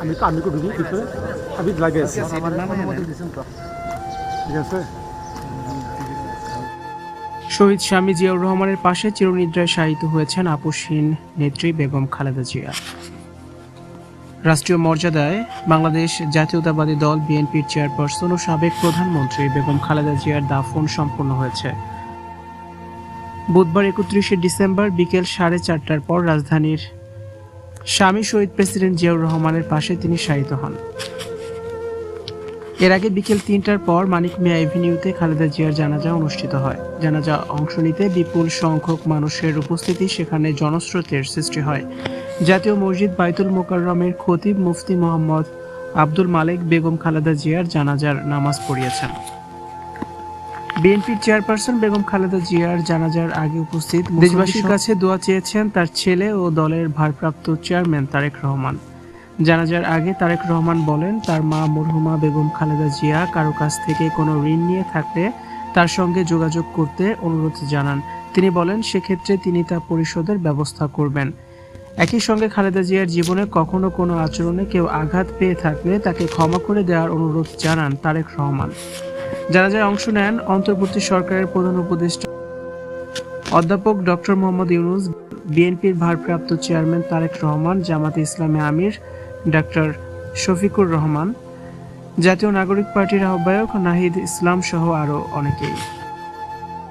আমি একটু ঢুকি ভিতরে, আমি লাগে আছি, ঠিক আছে। শহীদ স্বামী জিয়াউর রহমানের পাশে চিরনিদ্রায় শায়িত হয়েছেন আপসহীন নেত্রী বেগম খালেদা জিয়া। রাষ্ট্রীয় মর্যাদায় বাংলাদেশ জাতীয়তাবাদী দল বিএনপির চেয়ারপারসন ও সাবেক প্রধানমন্ত্রী বেগম খালেদা জিয়ার দাফন সম্পন্ন হয়েছে। বুধবার 31শে ডিসেম্বর বিকেল 4:30টার পর রাজধানীর স্বামী শহীদ প্রেসিডেন্ট জিয়াউর রহমানের পাশে তিনি শায়িত হন। এর আগে বিকেল 3টার পর মানিক মিয়া এভিনিউতে খালেদা জিয়ার জানাজা অনুষ্ঠিত হয়। জানাজা অংশ নিতে বিপুল সংখ্যক মানুষের উপস্থিতি সেখানে জনস্রোতের সৃষ্টি হয়। জাতীয় মসজিদ বাইতুল মোকাররমের খতিব মুফতি মোহাম্মদ আব্দুল মালেক বেগম খালেদা জিয়ার জানাজার নামাজ পড়িয়েছেন। বিএনপির চেয়ারপারসন বেগম খালেদা জিয়ার জানাজার আগে উপস্থিত দেশবাসীর কাছে দোয়া চেয়েছেন তার ছেলে ও দলের ভারপ্রাপ্ত চেয়ারম্যান তারেক রহমান। জানাজার আগে তারেক রহমান বলেন, তার মা মরহুমা বেগম খালেদা জিয়া কারো কাছ থেকে কোনো ঋণ নিয়ে থাকলে তার সঙ্গে যোগাযোগ করতে অনুরোধ জানান। তিনি বলেন, সেক্ষেত্রে তিনি তা পরিশোধের ব্যবস্থা করবেন। একই সঙ্গে খালেদা জিয়ার জীবনে কখনো কোনো আচরণে কেউ আঘাত পেয়ে থাকলে তাকে ক্ষমা করে দেওয়ার অনুরোধ জানান তারেক রহমান। জানাজায় অংশ নেন অন্তর্বর্তী সরকারের প্রধান উপদেষ্টা অধ্যাপক ডক্টর মোহাম্মদ ইউনূস, বিএনপির ভারপ্রাপ্ত চেয়ারম্যান তারেক রহমান, জামাতে ইসলামী আমির ডাক্তার শফিকুর রহমান, জাতীয় নাগরিক পার্টির আহ্বায়ক নাহিদ ইসলাম সহ আরও অনেকেই।